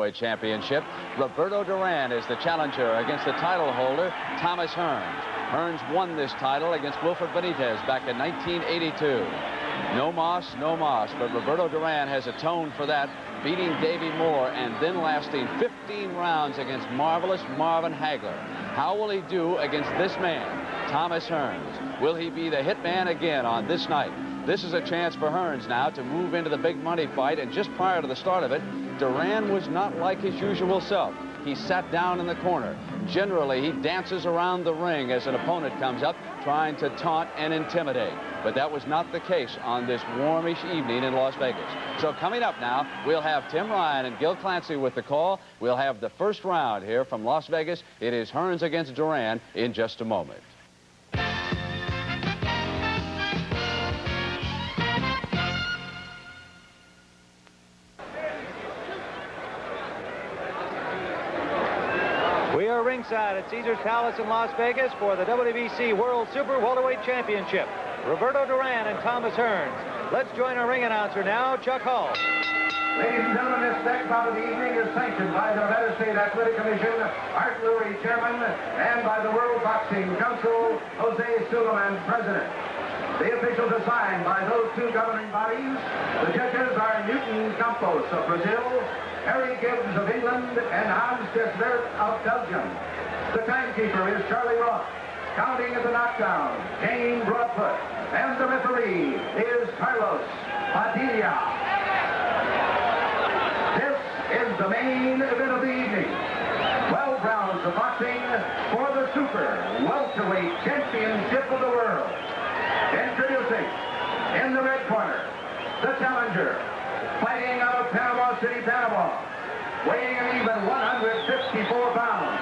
Welterweight Championship. Roberto Duran is the challenger against the title holder, Thomas Hearns. Hearns won this title against Wilfred Benitez back in 1982. No moss, but Roberto Duran has atoned for that, beating Davey Moore and then lasting 15 rounds against marvelous Marvin Hagler. How will he do against this man, Thomas Hearns? Will he be the hitman again on this night? This is a chance for Hearns now to move into the big money fight, and just prior to the start of it, Duran was not like his usual self. He sat down in the corner. Generally, he dances around the ring as an opponent comes up, trying to taunt and intimidate. But that was not the case on this warmish evening in Las Vegas. So coming up now, we'll have Tim Ryan and Gil Clancy with the call. We'll have the first round here from Las Vegas. It is Hearns against Duran in just a moment. We are ringside at Caesars Palace in Las Vegas for the WBC World Super Welterweight Championship. Roberto Duran and Thomas Hearns. Let's join our ring announcer now, Chuck Hall. Ladies and gentlemen, this next bout of the evening is sanctioned by the Nevada State Athletic Commission, Art Lurie, Chairman, and by the World Boxing Council, Jose Suleiman, President. The officials assigned by those two governing bodies. The judges are Newton Campos of Brazil, Harry Gibbs of England, and Hans Desvert of Belgium. The timekeeper is Charlie Roth. Counting at the knockdown, Jane Broadfoot. And the referee is Carlos Padilla. This is the main event of the evening. 12 rounds of boxing for the Super Welterweight Championship of the world. Introducing, in the red corner, the challenger, fighting out of Panama City, Panama, weighing an even 154 pounds.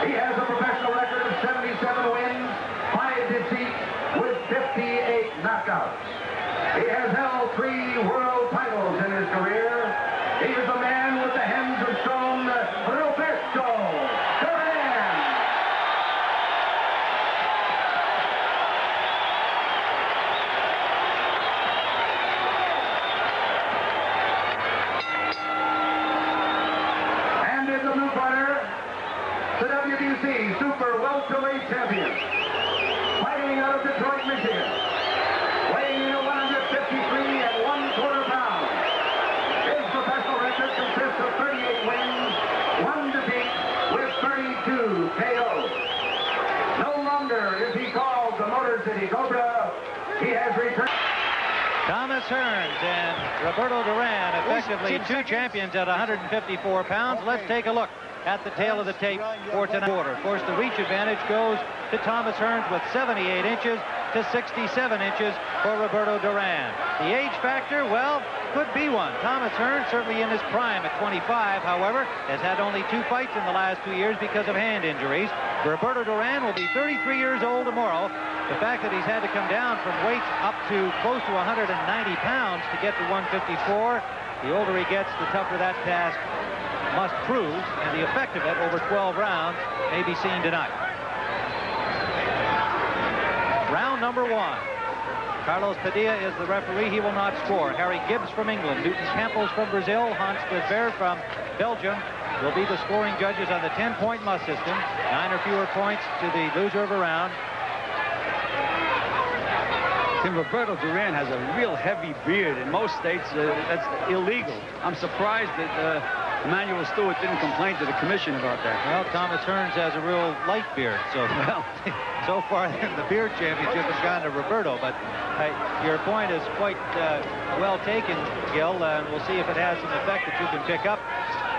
He has a professional record of 77 wins, 5 defeats, with 58 knockouts. He has held 3 world titles in his career. He is the man with the hands of stone, Roberto Duran. And in the blue corner, the WBC Super Welterweight Champion, fighting out of Detroit, Michigan, weighing in at 153 1/4 pounds. His professional record consists of 38 wins, 1 defeat, with 32 KOs. No longer is he called the Motor City Cobra. He has returned. Thomas Hearns and Roberto Duran, effectively 2 champions at 154 pounds. Let's take a look at the tail of the tape for tonight. Of course, the reach advantage goes to Thomas Hearns with 78 inches to 67 inches for Roberto Duran. The age factor, well, could be one. Thomas Hearns, certainly in his prime at 25, however, has had only 2 fights in the last 2 years because of hand injuries. Roberto Duran will be 33 years old tomorrow. The fact that he's had to come down from weights up to close to 190 pounds to get to 154, the older he gets, the tougher that task must prove, and the effect of it over 12 rounds may be seen tonight. Round number 1. Carlos Padilla is the referee. He will not score. Harry Gibbs from England, Newton Campos from Brazil, Hans Desvert from Belgium will be the scoring judges on the 10-point must system. 9 or fewer points to the loser of a round. Tim, Roberto Duran has a real heavy beard. In most states, that's illegal. I'm surprised that Emmanuel Stewart didn't complain to the commission about that. Well, Thomas Hearns has a real light beard, so well, so far the beard championship has gone to Roberto. But your point is quite well taken, Gil, and we'll see if it has an effect that you can pick up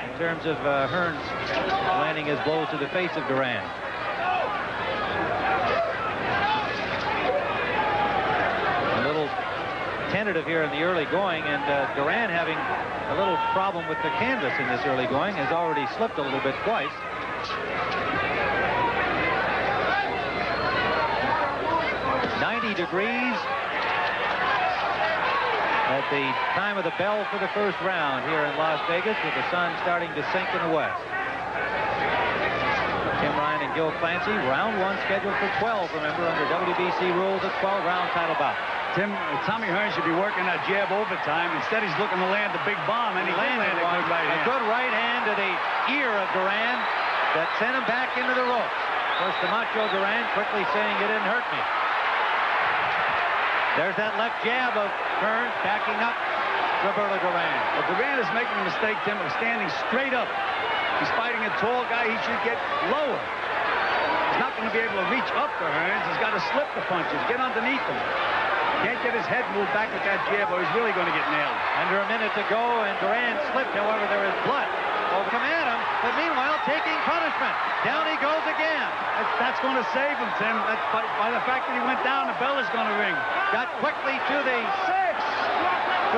in terms of Hearns landing his blows to the face of Duran. Tentative here in the early going, and Duran having a little problem with the canvas in this early going, has already slipped a little bit twice. .90 degrees at the time of the bell for the first round here in Las Vegas, with the sun starting to sink in the west. Tim Ryan and Gil Clancy. Round 1 scheduled for 12, remember, under WBC rules, a 12-round title bout. Tim, Tommy Hearns should be working that jab overtime. Instead, he's looking to land the big bomb, and he landed a good right hand. A good right hand to the ear of Duran that sent him back into the ropes. Of course, the Macho Duran quickly saying it didn't hurt me. There's that left jab of Hearns backing up Roberto Duran. Well, Duran is making a mistake, Tim, of standing straight up. He's fighting a tall guy. He should get lower. He's not going to be able to reach up for Hearns. He's got to slip the punches, get underneath him. Can't get his head moved back with that jab, or he's really going to get nailed. Under a minute to go, and Duran slipped. However, there is blood. Will come at him, but meanwhile taking punishment. Down he goes again. That's going to save him, Tim. That's by the fact that he went down, the bell is going to ring. Got quickly to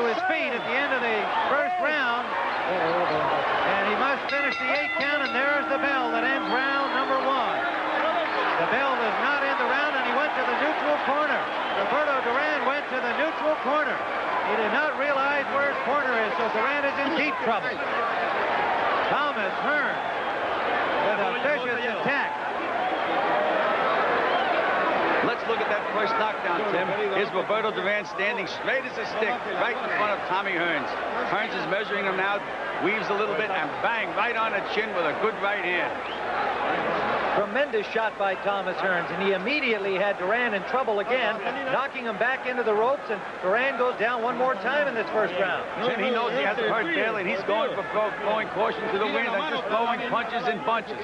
his feet at the end of the first round. And he must finish the 8 count, and there's the bell that ends round number 1. The bell does not end the round, and he went to the neutral corner. Roberto Duran went to the neutral corner. He did not realize where his corner is, so Duran is in deep trouble. Thomas Hearns with a vicious attack. Let's look at that first knockdown, Tim. Here's Roberto Duran standing straight as a stick right in front of Tommy Hearns. Hearns is measuring him now, weaves a little bit, and bang, right on the chin with a good right hand. Tremendous shot by Thomas Hearns, and he immediately had Duran in trouble again, knocking him back into the ropes, and Duran goes down one more time in this first round. Jim, he knows he has to hurt badly, and he's going for throwing caution to the wind and just throwing punches in bunches.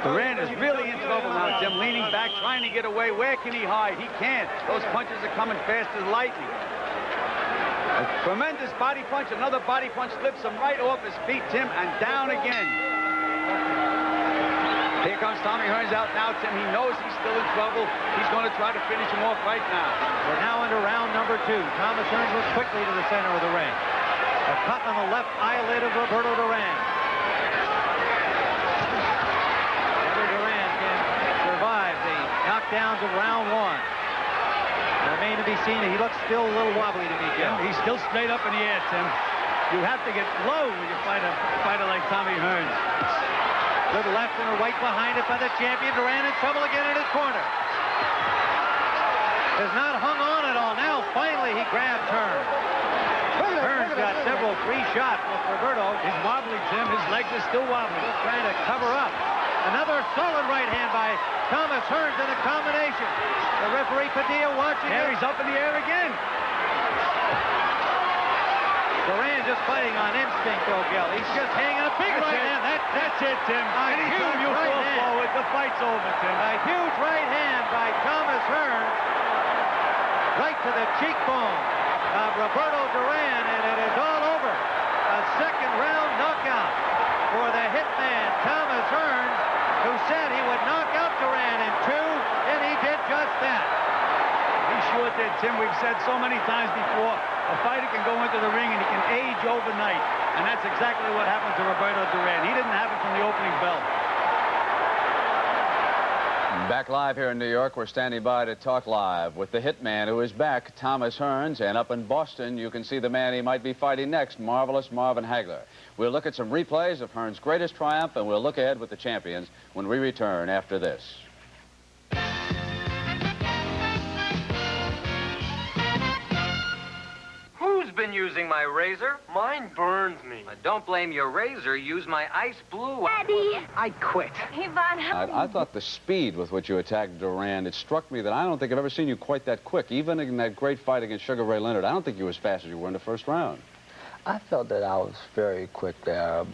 Duran is really in trouble now, Jim, leaning back, trying to get away. Where can he hide? He can't. Those punches are coming fast as lightning. A tremendous body punch. Another body punch slips him right off his feet, Tim, and down again. Here comes Tommy Hearns out now, Tim. He knows he's still in trouble. He's going to try to finish him off right now. We're now into round number 2. Thomas Hearns moves quickly to the center of the ring. A cut on the left eyelid of Roberto Duran. Whether Duran can survive the knockdowns of round 1. It remains to be seen. He looks still a little wobbly to me, Jim. He's still straight up in the air, Tim. You have to get low when you fight a fighter like Tommy Hearns. Good left and a right behind it by the champion. Duran in trouble again in his corner. Has not hung on at all. Now, finally, he grabs Hearns. Hearns got several free shots with Roberto. He's wobbly, Tim. His legs are still wobbly. Just trying to cover up. Another solid right hand by Thomas Hearns in a combination. The referee Padilla watching. There, he's up in the air again. Duran just fighting on instinct, though, Gil. He's just hanging a big right hand. That's it, Tim. Anytime you fall forward, the fight's over, Tim. A huge right hand by Thomas Hearns. Right to the cheekbone of Roberto Duran, and it is all over. A second round knockout for the hitman, Thomas Hearns, who said he would knock out Duran in 2, and he did just that. He sure did, Tim. We've said so many times before, a fighter can go into the ring and he can age overnight. And that's exactly what happened to Roberto Duran. He didn't have it from the opening bell. Back live here in New York, we're standing by to talk live with the hitman who is back, Thomas Hearns. And up in Boston, you can see the man he might be fighting next, Marvelous Marvin Hagler. We'll look at some replays of Hearns' greatest triumph, and we'll look ahead with the champions when we return after this. Who's been using my razor? Mine burns me. Don't blame your razor. Use my ice blue. Daddy. I quit. Ivan, I thought the speed with which you attacked Duran, it struck me that I don't think I've ever seen you quite that quick. Even in that great fight against Sugar Ray Leonard, I don't think you were as fast as you were in the first round. I felt that I was very quick there,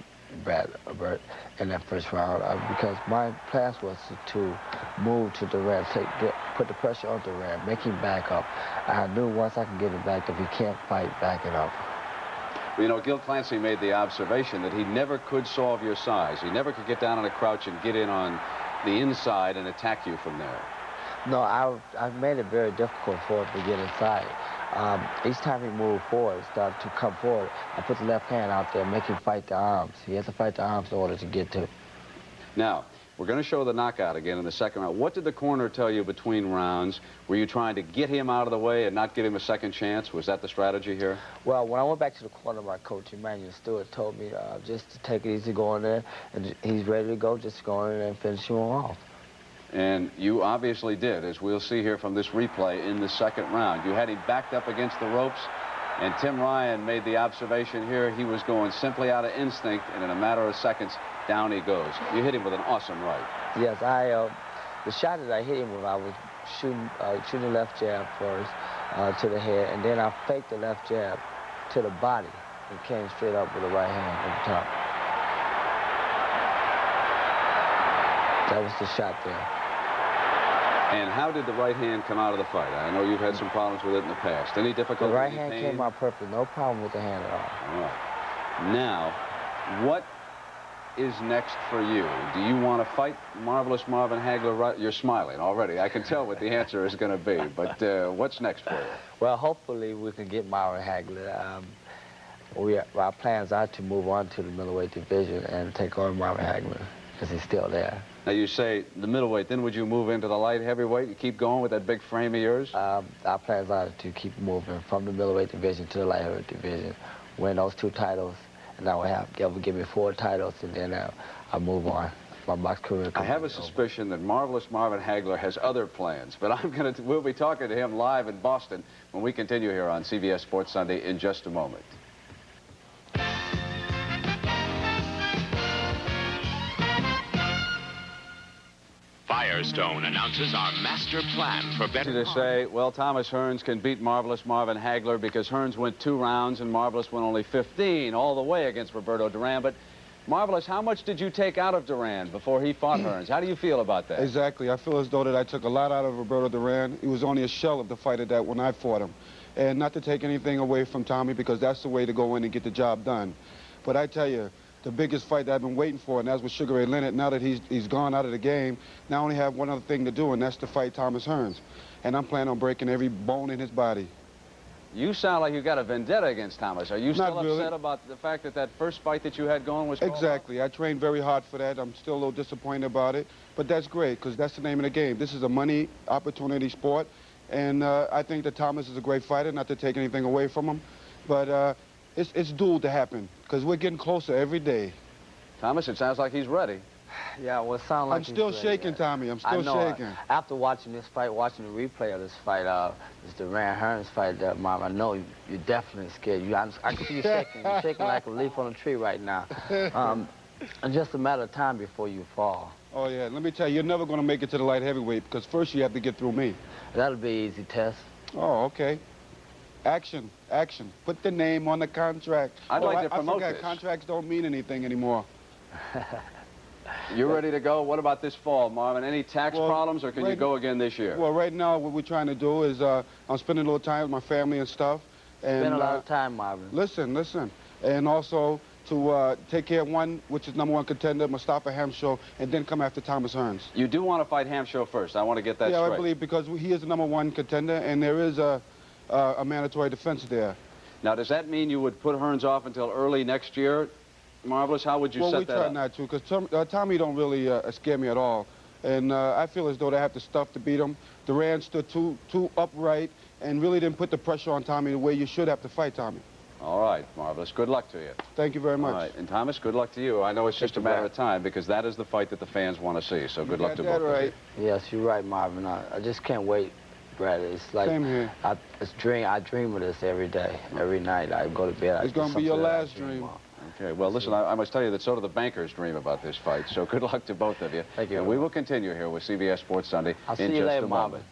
Bert, in that first round, because my plan was to move to Duran, put the pressure on Duran, make him back up. I knew once I could get him back, if he can't fight, back it up. You know, Gil Clancy made the observation that he never could solve your size. He never could get down on a crouch and get in on the inside and attack you from there. No, I made it very difficult for him to get inside. Each time he moved forward, started to come forward, I put the left hand out there, make him fight the arms. He has to fight the arms in order to get to. Now, we're going to show the knockout again in the second round. What did the corner tell you between rounds? Were you trying to get him out of the way and not give him a second chance? Was that the strategy here? Well, when I went back to the corner, my coach, Emmanuel Stewart, told me just to take it easy, go in there, and he's ready to go, just go in there and finish him off. And you obviously did, as we'll see here from this replay in the second round. You had him backed up against the ropes, and Tim Ryan made the observation here. He was going simply out of instinct, and in a matter of seconds, down he goes. You hit him with an awesome right. Yes, the shot that I hit him with, I was shooting the left jab first to the head, and then I faked the left jab to the body and came straight up with the right hand at the top. That was the shot there. And how did the right hand come out of the fight? I know you've had some problems with it in the past. Any difficulty? The right hand came out perfect. No problem with the hand at all. All right. Now, what is next for you? Do you want to fight Marvelous Marvin Hagler? Right? You're smiling already. I can tell what the answer is going to be. But what's next for you? Well, hopefully we can get Marvin Hagler. Our plans are to move on to the middleweight division and take over Marvin Hagler because he's still there. Now, you say the middleweight, then would you move into the light heavyweight? You keep going with that big frame of yours? Our plans are to keep moving from the middleweight division to the light heavyweight division, win those 2 titles, and I will give me 4 titles, and then I'll move on. My box career. I have a suspicion that Marvelous Marvin Hagler has other plans, but we'll be talking to him live in Boston when we continue here on CBS Sports Sunday in just a moment. Firestone announces our master plan for better. To say, well, Thomas Hearns can beat Marvelous Marvin Hagler because Hearns went 2 rounds and Marvelous went only 15 all the way against Roberto Duran. But Marvelous, how much did you take out of Duran before he fought Hearns? How do you feel about that? Exactly. I feel as though that I took a lot out of Roberto Duran. He was only a shell of the fighter that when I fought him. And not to take anything away from Tommy, because that's the way to go in and get the job done. But I tell you, the biggest fight that I've been waiting for, and that's with Sugar Ray Leonard. Now that he's gone out of the game, now I only have one other thing to do, and that's to fight Thomas Hearns. And I'm planning on breaking every bone in his body. You sound like you got a vendetta against Thomas. Are you still upset about the fact that first fight that you had going was called Exactly. off? I trained very hard for that. I'm still a little disappointed about it. But that's great, because that's the name of the game. This is a money opportunity sport. And I think that Thomas is a great fighter, not to take anything away from him. But it's due to happen, because we're getting closer every day. Thomas, it sounds like he's ready. Yeah, well, it sounds like I'm still shaking, Tommy. I'm still shaking. After watching this fight, watching the replay of this fight, this Duran Hearns fight, Mom, I know you're definitely scared. I can see you shaking. You're shaking like a leaf on a tree right now. It's just a matter of time before you fall. Oh, yeah. Let me tell you, you're never going to make it to the light heavyweight, because first you have to get through me. That'll be an easy test. Oh, okay. Action, action. Put the name on the contract. I'd like to promote this. Contracts don't mean anything anymore. You're ready to go? What about this fall, Marvin? Any tax problems, or can you go again this year? Well, right now, what we're trying to do is I'm spending a little time with my family and stuff. And, Spend a lot of time, Marvin. Listen. And also to take care of one, which is #1 contender, Mustafa Hamsho, and then come after Thomas Hearns. You do want to fight Hamsho first. I want to get that straight. Yeah, I believe, because he is the #1 contender, and there is a mandatory defense there. Now, does that mean you would put Hearns off until early next year? Marvelous, how would you set that up? Well, we try not to, because Tommy don't really scare me at all. And I feel as though they have the stuff to beat him. Duran stood too upright and really didn't put the pressure on Tommy the way you should have to fight Tommy. All right, Marvelous. Good luck to you. Thank you very much. All right, and Thomas, good luck to you. I know it's just a matter of time, because that is the fight that the fans want to see. So good luck to both of you. Yes, you're right, Marvin. I just can't wait, Brad. It's like Same here. I dream of this every day, every night. I go to bed. It's going to be your last dream. Okay, well, listen, I must tell you that so do the bankers dream about this fight. So good luck to both of you. Thank you. And we will continue here with CBS Sports Sunday in just a moment. Marvin.